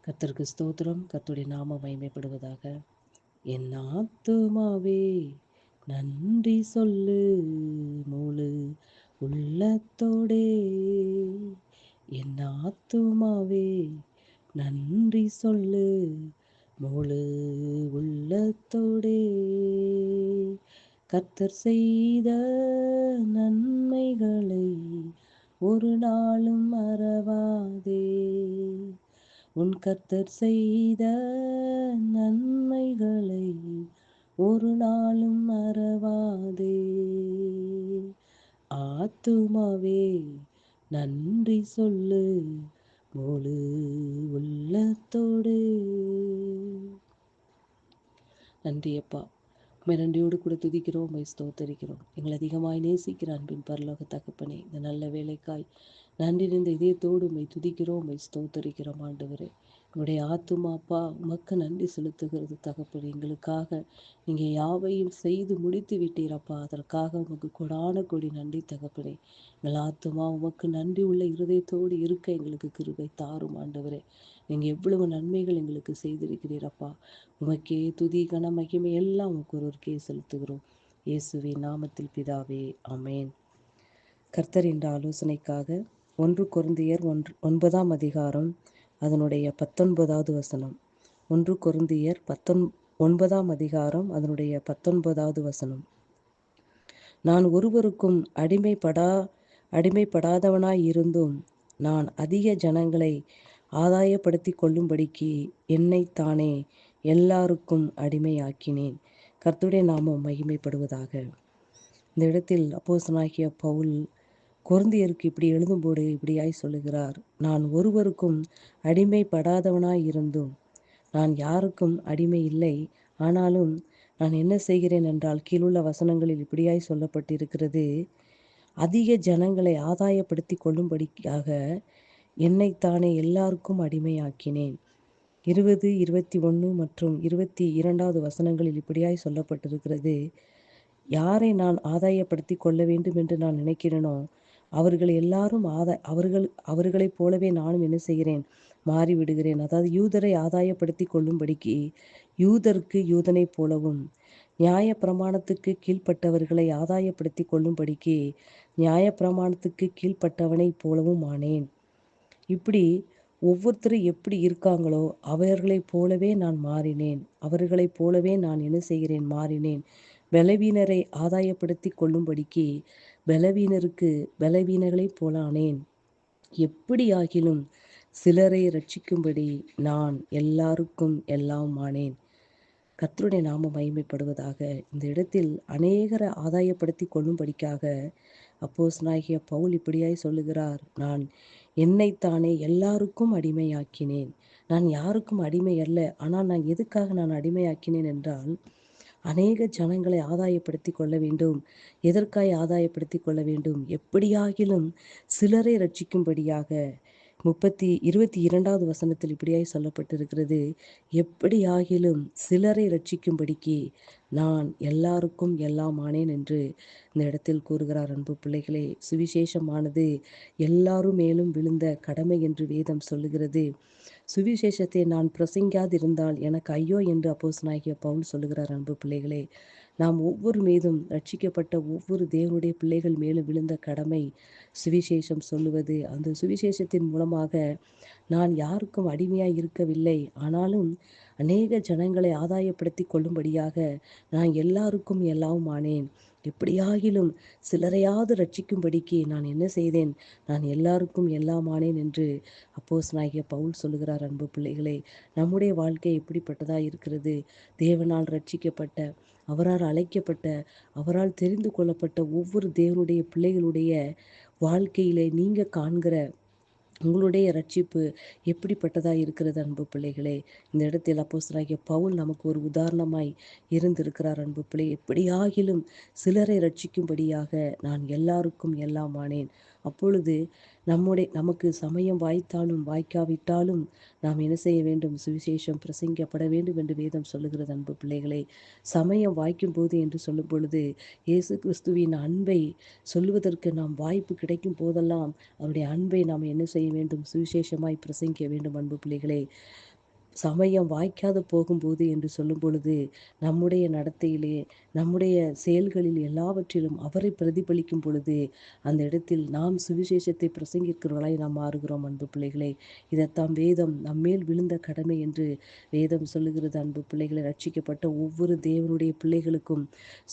கர்த்தருக்கு ஸ்தோத்திரம். கர்த்தருடைய நாமம் மகிமைப்படுவதாக. என் ஆத்துமாவே நன்றி சொல்லு, முழு உள்ளத்தோடே. என் ஆத்துமாவே நன்றி சொல்லு, முழு உள்ளத்தோடே. கர்த்தர் செய்த நன்மைகளை ஒரு நாளும் மறவாதே. உன் கர்த்தர் செய்த நன்மைகளை ஒரு நாளும் மறவாதே. ஆத்துமாவே நன்றி சொல்லு, முழு உள்ளத்தோடு. நன்றி அப்பா. உம்மை நன்றியோடு கூட துதிக்கிறோம், உம்மை ஸ்தோத்தரிக்கிறோம். எங்களை அதிகமாய் நேசிக்கிற அன்பின் பரலோக தகப்பனே, இந்த நல்ல வேலைக்காய் நன்றி நிறைந்த இதயத்தோடு உம்மை துதிக்கிறோம், உம்மை ஸ்தோத்தரிக்கிறோம் ஆண்டவரே. எங்களுடைய ஆத்துமாப்பா உமக்கு நன்றி செலுத்துகிறது தகப்பனே. எங்களுக்காக நீங்கள் யாவையும் செய்து முடித்து விட்டீரப்பா. அதற்காக உமக்கு கொடான கொடி நன்றி தகப்பனே. எங்கள் ஆத்துமா உமக்கு நன்றி உள்ள இருதயத்தோடு இருக்க எங்களுக்கு கிருபை தாரும் ஆண்டவரே. நீங்கள் எவ்வளவு நன்மைகள் எங்களுக்கு செய்திருக்கிறீரப்பா. உமக்கே துதி கன மகிமை எல்லாம் உமக்கு ஒருவருக்கே செலுத்துகிறோம். இயேசுவின் நாமத்தில் பிதாவே, ஆமென். கர்த்தர் என்ற ஆலோசனைக்காக 1 கொரிந்தியர் 9ஆம் அதிகாரம் அதனுடைய 19வது வசனம். 1 கொரிந்தியர் 9ஆம் அதிகாரம் அதனுடைய 19வது வசனம். நான் ஒருவருக்கும் அடிமைப்படாதவனாய் இருந்தும் நான் அதிக ஜனங்களை ஆதாயப்படுத்தி கொள்ளும்படிக்கு என்னைத்தானே எல்லாருக்கும் அடிமையாக்கினேன். கர்த்தருடைய நாமம் மகிமைப்படுவதாக. இந்த இடத்தில் அப்போஸ்தலனாகிய பவுல் கொரிந்தியருக்கு இப்படி எழுதும்போது இப்படியாய் சொல்லுகிறார். நான் ஒருவருக்கும் அடிமைப்படாதவனாய் இருந்தும், நான் யாருக்கும் அடிமை இல்லை. ஆனாலும் நான் என்ன செய்கிறேன் என்றால், கீழுள்ள வசனங்களில் இப்படியாய் சொல்லப்பட்டிருக்கிறது. அதிக ஜனங்களை ஆதாயப்படுத்தி கொள்ளும்படிக்காக என்னைத்தானே எல்லாருக்கும் அடிமையாக்கினேன். 20, 21 மற்றும் 22வது வசனங்களில் இப்படியாய் சொல்லப்பட்டிருக்கிறது. யாரை நான் ஆதாயப்படுத்தி கொள்ள வேண்டும் என்று நான் நினைக்கிறேனோ அவர்கள் எல்லாரும் அவர்களைப் போலவே நானும் என்ன செய்கிறேன், மாறிவிடுகிறேன். அதாவது யூதரை ஆதாயப்படுத்தி கொள்ளும்படிக்கு யூதருக்கு யூதனைப் போலவும், நியாய பிரமாணத்துக்கு கீழ்ப்பட்டவர்களை ஆதாயப்படுத்தி கொள்ளும்படிக்கு நியாய பிரமாணத்துக்கு கீழ்ப்பட்டவனைப் போலவும் ஆனேன். இப்படி ஒவ்வொருத்தரும் எப்படி இருக்காங்களோ அவர்களைப் போலவே நான் மாறினேன். அவர்களைப் போலவே நான் என்ன செய்கிறேன், மாறினேன். பலவீனரை ஆதாயப்படுத்தி கொள்ளும்படிக்கு பலவீனருக்கு பலவீனர்களைப் போலானேன். எப்படியாகிலும் சிலரை ரட்சிக்கும்படி நான் எல்லாருக்கும் எல்லாம் ஆனேன். கர்த்தருடைய நாமம் மகிமைப்படுவதாக. இந்த இடத்தில் அநேகரை ஆதாயப்படுத்தி கொள்ளும்படிக்காக அப்போஸ்தலனாகிய பவுல் இப்படியாய் சொல்லுகிறார். நான் என்னைத்தானே எல்லாருக்கும் அடிமையாக்கினேன். நான் யாருக்கும் அடிமை அல்ல. ஆனால் நான் எதுக்காக நான் அடிமையாக்கினேன் என்றால், அநேக ஜனங்களை ஆதாயப்படுத்தி கொள்ள வேண்டும். எதற்காய் ஆதாயப்படுத்தி கொள்ள வேண்டும்? எப்படியாகிலும் சிலரை ரட்சிக்கும்படியாக. 22வது வசனத்தில் இப்படியாய் சொல்லப்பட்டிருக்கிறது. எப்படியாகிலும் சிலரை ரட்சிக்கும்படிக்கு நான் எல்லாருக்கும் எல்லாம் ஆனேன் என்று இந்த இடத்தில் கூறுகிறார். அன்பு பிள்ளைகளே, சுவிசேஷமானது எல்லாரும் மேலும் விழுந்த கடமை என்று வேதம் சொல்லுகிறது. சுவிசேஷத்தை நான் பிரசங்கியாதிருந்தால் எனக்கு ஐயோ என்று அப்போஸ்தலனாகிய பவுல் சொல்லுகிறார். அன்பு பிள்ளைகளே, நாம் ஒவ்வொரு மீதும் ரட்சிக்கப்பட்ட ஒவ்வொரு தேவனுடைய பிள்ளைகள் மேலும் விழுந்த கடமை சுவிசேஷம் சொல்லுவது. அந்த சுவிசேஷத்தின் மூலமாக நான் யாருக்கும் அடிமையாய் இருக்கவில்லை. ஆனாலும் அநேக ஜனங்களை ஆதாயப்படுத்தி கொள்ளும்படியாக நான் எல்லாருக்கும் எல்லாம் ஆனேன். எப்படியாகிலும் சிலரையாவது ரட்சிக்கும்படிக்கு நான் என்ன செய்தேன், நான் எல்லாருக்கும் எல்லாம் ஆனேன் என்று அப்போஸ்தலனாகிய பவுல் சொல்லுகிறார். அன்பு பிள்ளைகளே, நம்முடைய வாழ்க்கை எப்படிப்பட்டதாக இருக்கிறது? தேவனால் ரட்சிக்கப்பட்ட, அவரால் அழைக்கப்பட்ட, அவரால் தெரிந்து கொள்ளப்பட்ட ஒவ்வொரு தேவனுடைய பிள்ளைகளுடைய வாழ்க்கையிலே நீங்க காண்கிற உங்களுடைய ரட்சிப்பு எப்படிப்பட்டதாக இருக்கிறது? அன்பு பிள்ளைகளே, இந்த இடத்தில் அப்போஸ்தலனாகிய பவுல் நமக்கு ஒரு உதாரணமாய் இருந்திருக்கிறார். அன்பு பிள்ளை, எப்படியாகிலும் சிலரை ரட்சிக்கும்படியாக நான் எல்லாருக்கும் எல்லாம் ஆனேன். அப்பொழுது நமக்கு சமயம் வாய்த்தாலும் வாய்க்காவிட்டாலும் நாம் என்ன செய்ய வேண்டும்? சுவிசேஷம் பிரசங்கிக்கப்பட வேண்டும் என்று வேதம் சொல்லுகிறது. அன்பு பிள்ளைகளே, சமயம் வாய்க்கும் போது என்று சொல்லும் பொழுது இயேசு கிறிஸ்துவின் அன்பை சொல்லுவதற்கு நாம் வாய்ப்பு கிடைக்கும் போதெல்லாம் அவருடைய அன்பை நாம் என்ன செய்ய வேண்டும்? சுவிசேஷமாய் பிரசங்கிக்க வேண்டும். அன்பு பிள்ளைகளே, சமயம் வாய்க்காது போகும்போது என்று சொல்லும் பொழுது, நம்முடைய நடத்தையிலே, நம்முடைய செயல்களில் எல்லாவற்றிலும் அவரை பிரதிபலிக்கும் பொழுது, அந்த இடத்தில் நாம் சுவிசேஷத்தை பிரசங்கிக்கிறவர்களாய் நாம் மாறுகிறோம் அன்பு பிள்ளைகளே. இதைத்தான் வேதம் நம்மேல் விழுந்த கடமை என்று வேதம் சொல்லுகிறது அன்பு பிள்ளைகளை. ரட்சிக்கப்பட்ட ஒவ்வொரு தேவனுடைய பிள்ளைகளுக்கும்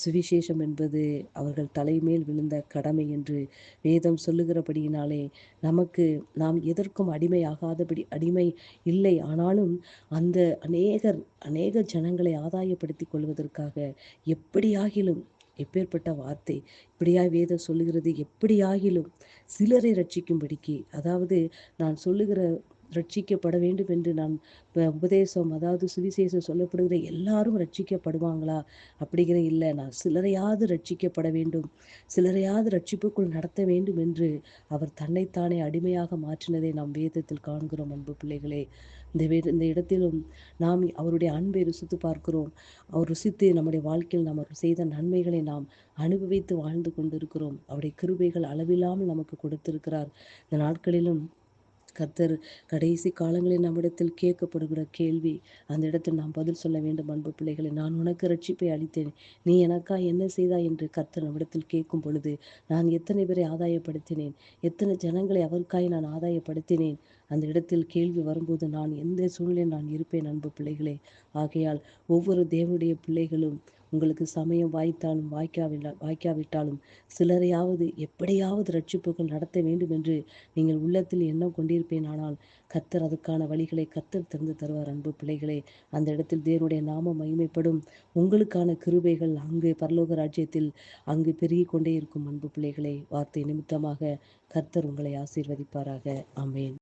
சுவிசேஷம் என்பது அவர்கள் தலைமேல் விழுந்த கடமை என்று வேதம் சொல்லுகிறபடியினாலே, நமக்கு நாம் எதற்கும் அடிமை இல்லை. ஆனாலும் அந்த அநேக ஜனங்களை ஆதாயப்படுத்திக் கொள்வதற்காக எப்படியாகிலும், எப்பேற்பட்ட வார்த்தை! இப்படியாய் வேதம் சொல்லுகிறது, எப்படியாகிலும் சிலரை ரட்சிக்கும்படிக்கு, அதாவது நான் சொல்லுகிற ரட்சிக்கப்பட வேண்டும் என்று நான் உபதேசம், அதாவது சுவிசேஷம் சொல்லப்படுகிற எல்லாரும் ரட்சிக்கப்படுவாங்களா அப்படிங்கிற இல்லை. நான் சிலரையாவது ரட்சிக்கப்பட வேண்டும், சிலரையாவது ரட்சிப்புக்குள் நடத்த வேண்டும் என்று அவர் தன்னைத்தானே அடிமையாக மாற்றினதை நாம் வேதத்தில் காண்கிறோம் அன்பு பிள்ளைகளே. இந்த இடத்திலும் நாம் அவருடைய அன்பை ருசித்து பார்க்கிறோம். அவர் ருசித்து நம்முடைய வாழ்க்கையில் நாம் அவர் செய்த நன்மைகளை நாம் அனுபவித்து வாழ்ந்து கொண்டிருக்கிறோம். அவருடைய கிருபைகள் அளவில்லாமல் நமக்கு கொடுத்திருக்கிறார். இந்த நாட்களிலும் கர்த்தர் கடைசி காலங்களில் நம்மிடத்தில் கேட்கப்படுகிற கேள்வி, அந்த இடத்தில் நாம் பதில் சொல்ல வேண்டும் அன்பு பிள்ளைகளை. நான் உனக்கு ரட்சிப்பை அளித்தேன், நீ எனக்கா என்ன செய்தாய் என்று கர்த்தர் நம்மிடத்தில் கேட்கும் பொழுது, நான் எத்தனை பேரை ஆதாயப்படுத்தினேன், எத்தனை ஜனங்களை அவருக்காய் நான் ஆதாயப்படுத்தினேன். அந்த இடத்தில் கேள்வி வரும்போது நான் எந்த சூழ்நிலையில் நான் இருப்பேன் அன்பு பிள்ளைகளே. ஆகையால் ஒவ்வொரு தேவனுடைய பிள்ளைகளும், உங்களுக்கு சமயம் வாய்த்தாலும் வாய்க்காவிட்டாலும் சிலரையாவது எப்படியாவது ரட்சிப்புகள் நடத்த வேண்டும் என்று நீங்கள் உள்ளத்தில் எண்ணம் கொண்டிருப்பேன். ஆனால் கர்த்தர் அதுக்கான வழிகளை கர்த்தர் திறந்து தருவார் அன்பு பிள்ளைகளே. அந்த இடத்தில் தேவனுடைய நாமம் மகிமைப்படும். உங்களுக்கான கிருபைகள் அங்கு பரலோக ராஜ்யத்தில் அங்கு பெருகி கொண்டே இருக்கும் அன்பு பிள்ளைகளே. வார்த்தை நிமித்தமாக கர்த்தர் உங்களை ஆசீர்வதிப்பாராக. ஆமென்.